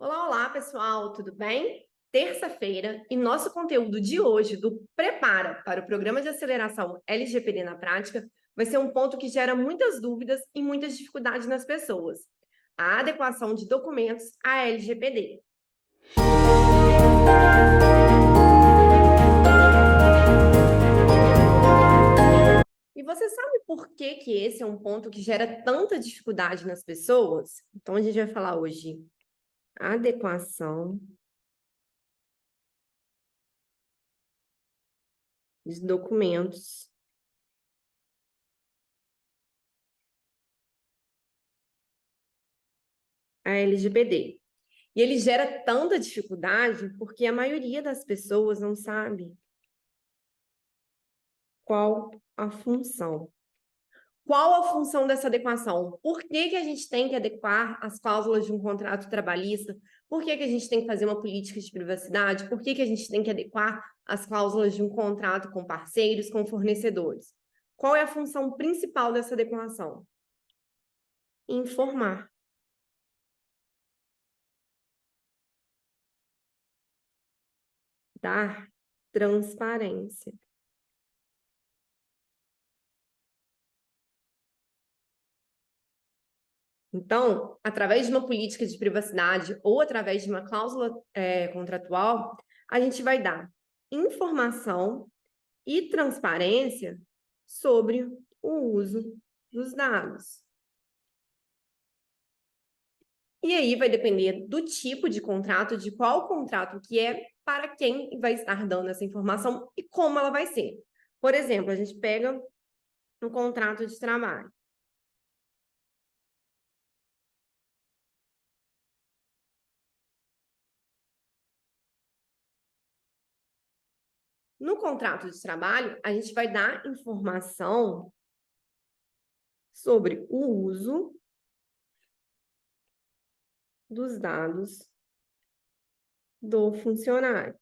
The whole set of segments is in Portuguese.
Olá, olá, pessoal, tudo bem? Terça-feira e nosso conteúdo de hoje do Prepara para o Programa de Aceleração LGPD na Prática vai ser um ponto que gera muitas dúvidas e muitas dificuldades nas pessoas: a adequação de documentos à LGPD. E você sabe por que esse é um ponto que gera tanta dificuldade nas pessoas? Então, a gente vai falar hoje adequação de documentos à LGPD. E ele gera tanta dificuldade porque a maioria das pessoas não sabe qual a função. Qual a função dessa adequação? Por que a gente tem que adequar as cláusulas de um contrato trabalhista? Por que a gente tem que fazer uma política de privacidade? Por que a gente tem que adequar as cláusulas de um contrato com parceiros, com fornecedores? Qual é a função principal dessa adequação? Informar. Dar transparência. Então, através de uma política de privacidade ou através de uma cláusula contratual, a gente vai dar informação e transparência sobre o uso dos dados. E aí vai depender do tipo de contrato, de qual contrato que é, para quem vai estar dando essa informação e como ela vai ser. Por exemplo, a gente pega um contrato de trabalho. No contrato de trabalho, a gente vai dar informação sobre o uso dos dados do funcionário.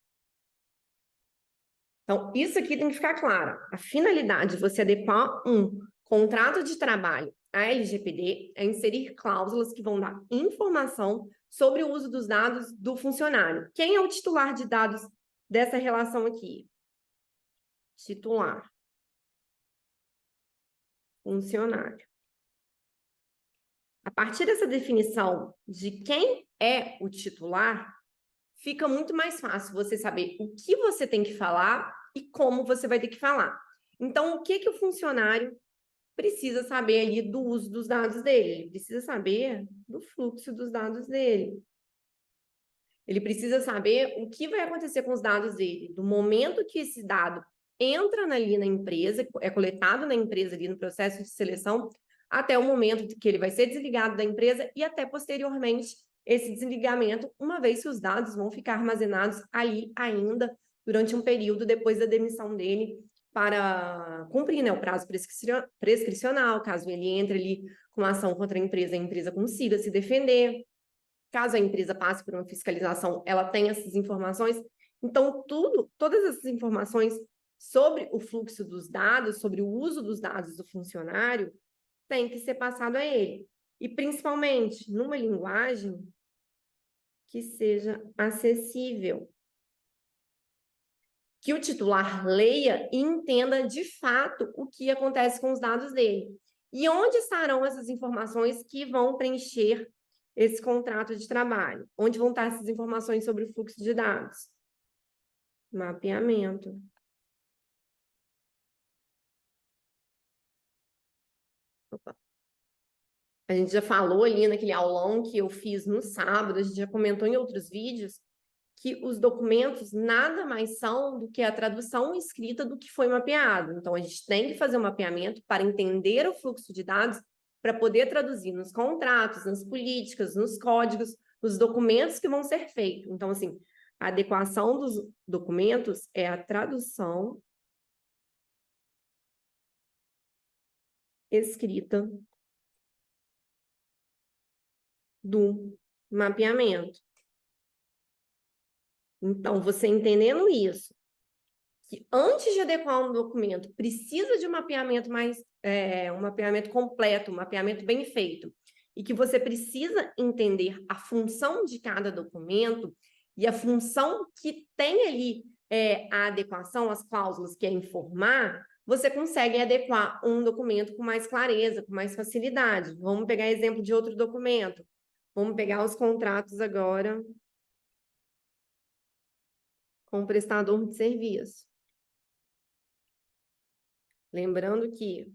Então, isso aqui tem que ficar claro. A finalidade de você adequar um contrato de trabalho à LGPD é inserir cláusulas que vão dar informação sobre o uso dos dados do funcionário. Quem é o titular de dados dessa relação aqui? Titular. Funcionário. A partir dessa definição de quem é o titular, fica muito mais fácil você saber o que você tem que falar e como você vai ter que falar. Então, o que o funcionário precisa saber ali do uso dos dados dele? Ele precisa saber do fluxo dos dados dele. Ele precisa saber o que vai acontecer com os dados dele, do momento que esse dado entra ali na empresa, é coletado na empresa ali no processo de seleção, até o momento que ele vai ser desligado da empresa e até posteriormente esse desligamento, uma vez que os dados vão ficar armazenados ali ainda durante um período depois da demissão dele para cumprir, né, o prazo prescricional, caso ele entre ali com ação contra a empresa consiga se defender. Caso a empresa passe por uma fiscalização, ela tem essas informações. Então, todas essas informações sobre o fluxo dos dados, sobre o uso dos dados do funcionário, tem que ser passado a ele. E, principalmente, numa linguagem que seja acessível. Que o titular leia e entenda, de fato, o que acontece com os dados dele. E onde estarão essas informações que vão preencher esse contrato de trabalho? Onde vão estar essas informações sobre o fluxo de dados? Mapeamento. Opa. A gente já falou ali naquele aulão que eu fiz no sábado, a gente já comentou em outros vídeos, que os documentos nada mais são do que a tradução escrita do que foi mapeado. Então, a gente tem que fazer um mapeamento para entender o fluxo de dados, para poder traduzir nos contratos, nas políticas, nos códigos, nos documentos que vão ser feitos. Então, assim, a adequação dos documentos é a tradução escrita do mapeamento. Então, você entendendo isso, que antes de adequar um documento, precisa de um mapeamento um mapeamento completo, um mapeamento bem feito. e que você precisa entender a função de cada documento e a função que tem ali a adequação, as cláusulas, que é informar, você consegue adequar um documento com mais clareza, com mais facilidade. Vamos pegar exemplo de outro documento. Vamos pegar os contratos agora com o prestador de serviço. Lembrando que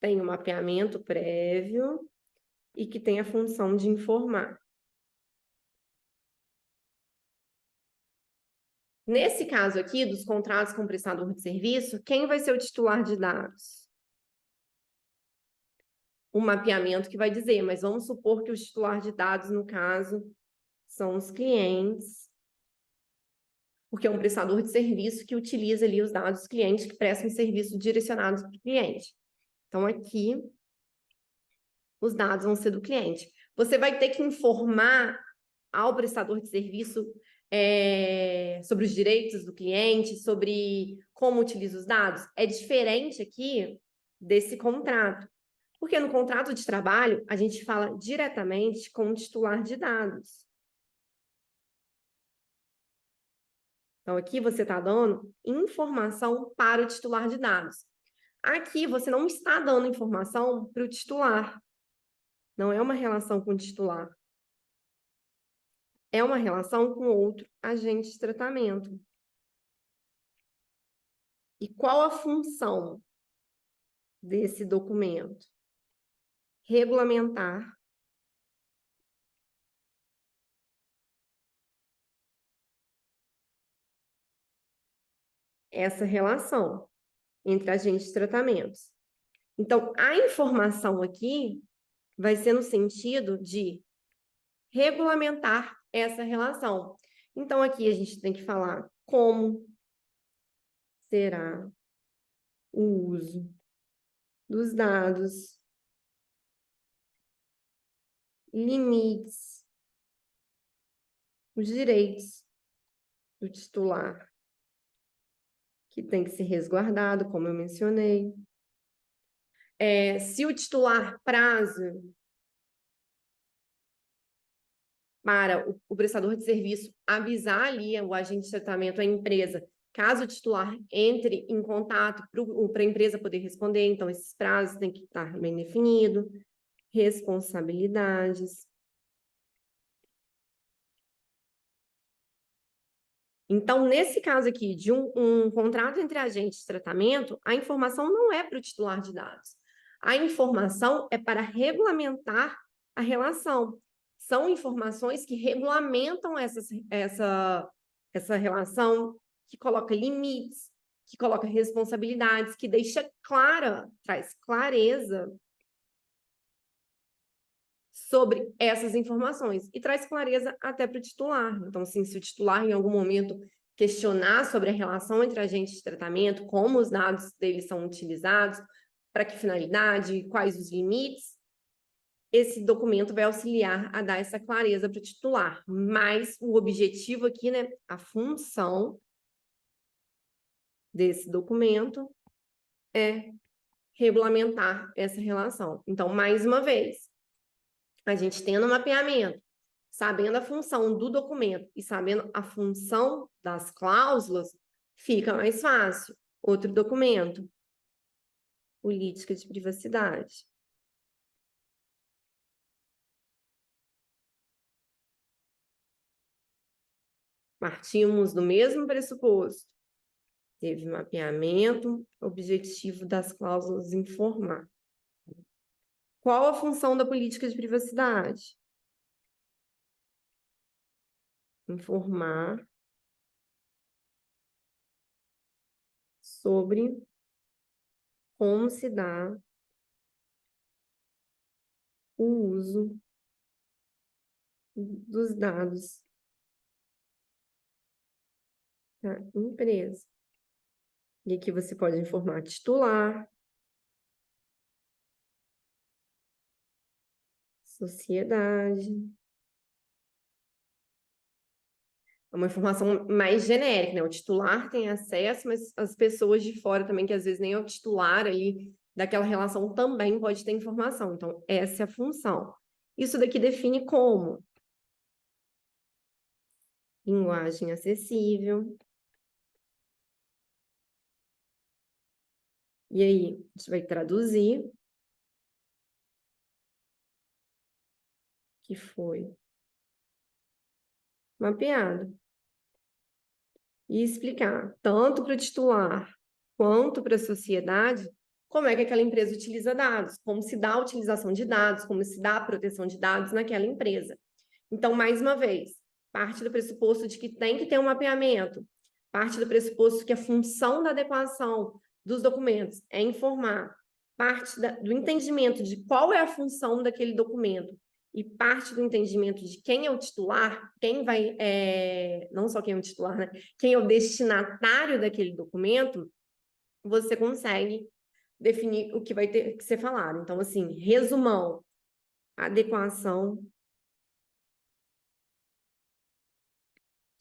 tem um mapeamento prévio e que tem a função de informar. Nesse caso aqui, dos contratos com o prestador de serviço, quem vai ser o titular de dados? O mapeamento que vai dizer, mas vamos supor que o titular de dados, no caso, são os clientes, porque é um prestador de serviço que utiliza ali os dados dos clientes que prestam serviço direcionados para o cliente. Então, aqui, os dados vão ser do cliente. Você vai ter que informar ao prestador de serviço sobre os direitos do cliente, sobre como utiliza os dados. É diferente aqui desse contrato. Porque no contrato de trabalho, a gente fala diretamente com o titular de dados. Então, aqui você está dando informação para o titular de dados. Aqui, você não está dando informação para o titular. Não é uma relação com o titular. É uma relação com outro agente de tratamento. E qual a função desse documento? Regulamentar essa relação entre agentes de tratamentos. Então, a informação aqui vai ser no sentido de regulamentar essa relação. Então, aqui a gente tem que falar como será o uso dos dados, limites, os direitos do titular, que tem que ser resguardado, como eu mencionei. Se o titular prazo para o prestador de serviço avisar ali o agente de tratamento, a empresa, caso o titular entre em contato para a empresa poder responder, então esses prazos têm que estar bem definidos, responsabilidades. Então, nesse caso aqui, de um contrato entre agentes de tratamento, a informação não é para o titular de dados. A informação é para regulamentar a relação. São informações que regulamentam essa relação, que coloca limites, que coloca responsabilidades, que deixa clara, traz clareza sobre essas informações e traz clareza até para o titular. Então, assim, se o titular em algum momento questionar sobre a relação entre agentes de tratamento, como os dados deles são utilizados, para que finalidade, quais os limites, esse documento vai auxiliar a dar essa clareza para o titular. Mas o objetivo aqui, né, a função desse documento é regulamentar essa relação. Então, mais uma vez, a gente tendo um mapeamento, sabendo a função do documento e sabendo a função das cláusulas, fica mais fácil. Outro documento, política de privacidade. Partimos do mesmo pressuposto. Teve mapeamento, objetivo das cláusulas informar. Qual a função da política de privacidade? Informar sobre como se dá o uso dos dados da empresa. E aqui você pode informar titular, sociedade. É uma informação mais genérica, né? O titular tem acesso, mas as pessoas de fora também, que às vezes nem é o titular ali daquela relação, também pode ter informação. Então, essa é a função. Isso daqui define como? Linguagem acessível. E aí, a gente vai traduzir. Que foi mapeado. E explicar, tanto para o titular quanto para a sociedade, como é que aquela empresa utiliza dados, como se dá a utilização de dados, como se dá a proteção de dados naquela empresa. Então, mais uma vez, parte do pressuposto de que tem que ter um mapeamento, parte do pressuposto que a função da adequação dos documentos é informar, parte do entendimento de qual é a função daquele documento e parte do entendimento de quem é o titular, quem vai, não só quem é o titular, né? Quem é o destinatário daquele documento, você consegue definir o que vai ter que ser falado. Então, assim, resumão, adequação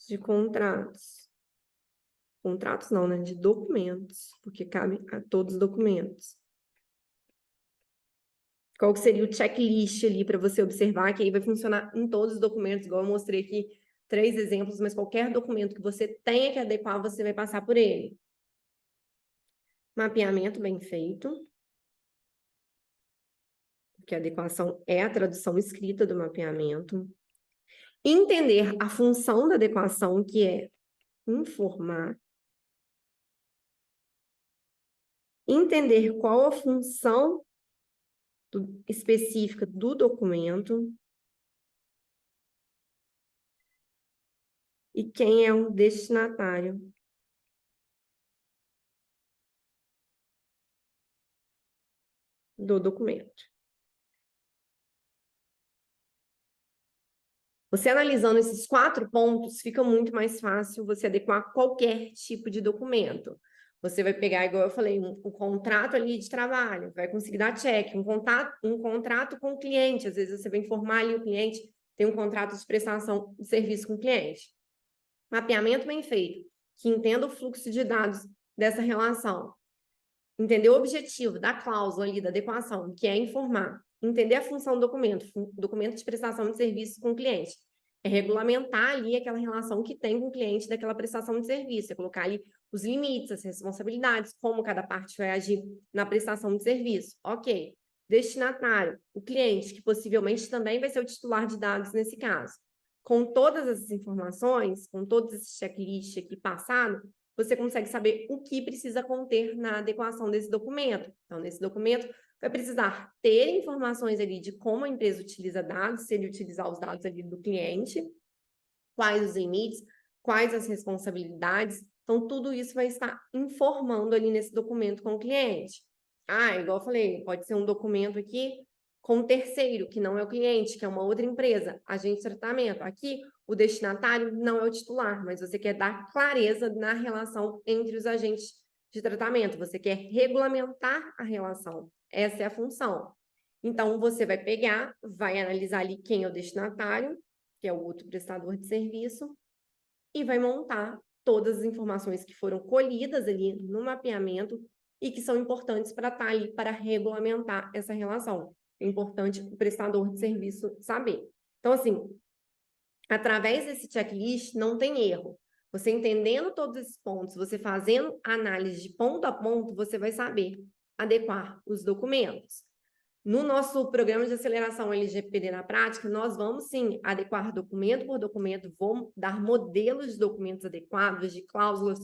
de contratos. Contratos não, né? De documentos, porque cabe a todos os documentos. Qual que seria o checklist ali para você observar, que aí vai funcionar em todos os documentos, igual eu mostrei aqui 3 exemplos, mas qualquer documento que você tenha que adequar, você vai passar por ele. Mapeamento bem feito, porque a adequação é a tradução escrita do mapeamento. Entender a função da adequação, que é informar. Entender qual a função específica do documento. E quem é o destinatário do documento. Você analisando esses 4 pontos, fica muito mais fácil você adequar qualquer tipo de documento. Você vai pegar, igual eu falei, um contrato ali de trabalho, vai conseguir dar check, um contrato com o cliente, às vezes você vai informar ali o cliente, tem um contrato de prestação de serviço com o cliente. Mapeamento bem feito, que entenda o fluxo de dados dessa relação. Entender o objetivo da cláusula ali, da adequação, que é informar. Entender a função do documento de prestação de serviço com o cliente. É regulamentar ali aquela relação que tem com o cliente daquela prestação de serviço, é colocar ali os limites, as responsabilidades, como cada parte vai agir na prestação de serviço. Ok. Destinatário, o cliente, que possivelmente também vai ser o titular de dados nesse caso. Com todas essas informações, com todos esses checklists aqui passados, você consegue saber o que precisa conter na adequação desse documento. Então, nesse documento, vai precisar ter informações ali de como a empresa utiliza dados, se ele utilizar os dados ali do cliente, quais os limites, quais as responsabilidades. Então, tudo isso vai estar informando ali nesse documento com o cliente. Ah, igual eu falei, pode ser um documento aqui com um terceiro, que não é o cliente, que é uma outra empresa, agente de tratamento. Aqui, o destinatário não é o titular, mas você quer dar clareza na relação entre os agentes de tratamento, você quer regulamentar a relação. Essa é a função. Então, você vai pegar, vai analisar ali quem é o destinatário, que é o outro prestador de serviço, e vai montar todas as informações que foram colhidas ali no mapeamento e que são importantes para estar ali para regulamentar essa relação. É importante o prestador de serviço saber. Então, assim, através desse checklist, não tem erro. Você entendendo todos esses pontos, você fazendo análise de ponto a ponto, você vai saber adequar os documentos. No nosso programa de aceleração LGPD na prática, nós vamos sim adequar documento por documento, vamos dar modelos de documentos adequados, de cláusulas,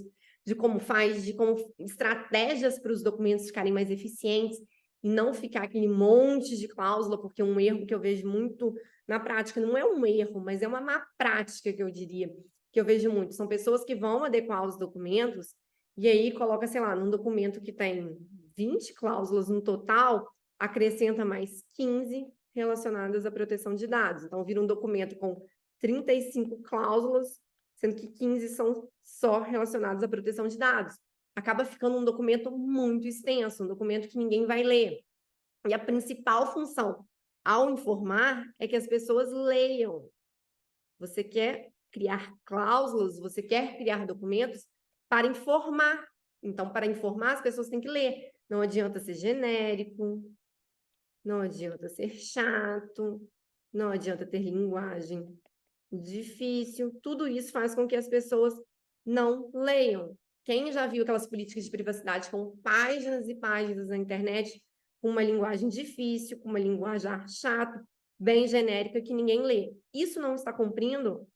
de como faz, de como estratégias para os documentos ficarem mais eficientes e não ficar aquele monte de cláusula, porque um erro que eu vejo muito na prática não é um erro, mas é uma má prática que eu diria, que eu vejo muito. São pessoas que vão adequar os documentos e aí coloca, sei lá, num documento que tem 20 cláusulas no total, acrescenta mais 15 relacionadas à proteção de dados. Então, vira um documento com 35 cláusulas, sendo que 15 são só relacionadas à proteção de dados. Acaba ficando um documento muito extenso, um documento que ninguém vai ler. E a principal função ao informar é que as pessoas leiam. Você quer criar cláusulas, você quer criar documentos para informar. Então, para informar, as pessoas têm que ler. Não adianta ser genérico, não adianta ser chato, não adianta ter linguagem difícil. Tudo isso faz com que as pessoas não leiam. Quem já viu aquelas políticas de privacidade com páginas e páginas na internet, com uma linguagem difícil, com uma linguajar chata, bem genérica, que ninguém lê? Isso não está cumprindo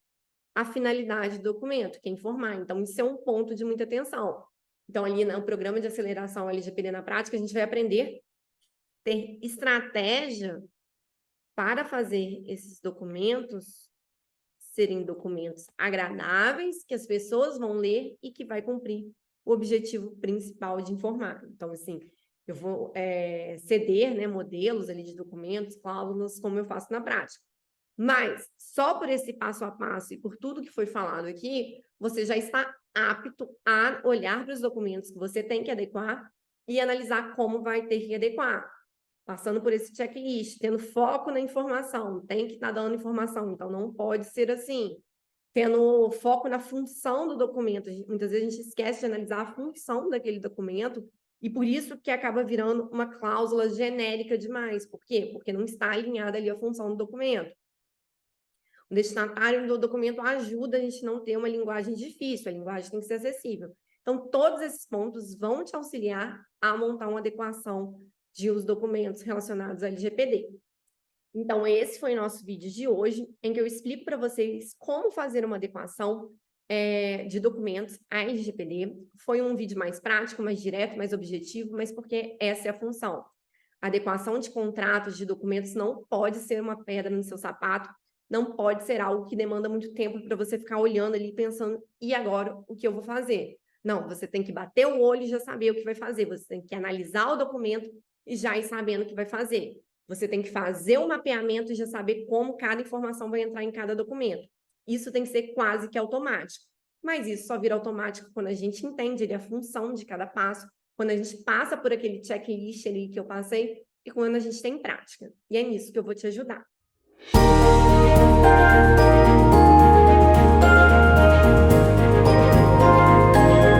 a finalidade do documento, que é informar. Então, isso é um ponto de muita atenção. Então, ali no programa de aceleração LGPD na prática, a gente vai aprender a ter estratégia para fazer esses documentos serem documentos agradáveis, que as pessoas vão ler e que vai cumprir o objetivo principal de informar. Então, assim, eu vou ceder, né, modelos ali de documentos, cláusulas, como eu faço na prática. Mas, só por esse passo a passo e por tudo que foi falado aqui, você já está apto a olhar para os documentos que você tem que adequar e analisar como vai ter que adequar. Passando por esse checklist, tendo foco na informação, tem que estar dando informação, então não pode ser assim. Tendo foco na função do documento, muitas vezes a gente esquece de analisar a função daquele documento e por isso que acaba virando uma cláusula genérica demais. Por quê? Porque não está alinhada ali a função do documento. O destinatário do documento ajuda a gente não ter uma linguagem difícil, a linguagem tem que ser acessível. Então, todos esses pontos vão te auxiliar a montar uma adequação de os documentos relacionados ao LGPD. Então, esse foi o nosso vídeo de hoje, em que eu explico para vocês como fazer uma adequação de documentos à LGPD. Foi um vídeo mais prático, mais direto, mais objetivo, mas porque essa é a função. A adequação de contratos, de documentos, não pode ser uma pedra no seu sapato, não pode ser algo que demanda muito tempo para você ficar olhando ali, pensando, e agora, o que eu vou fazer? Não, você tem que bater o olho e já saber o que vai fazer. Você tem que analisar o documento e já ir sabendo o que vai fazer. Você tem que fazer o mapeamento e já saber como cada informação vai entrar em cada documento. Isso tem que ser quase que automático. Mas isso só vira automático quando a gente entende a função de cada passo, quando a gente passa por aquele checklist ali que eu passei e quando a gente tem prática. E é nisso que eu vou te ajudar.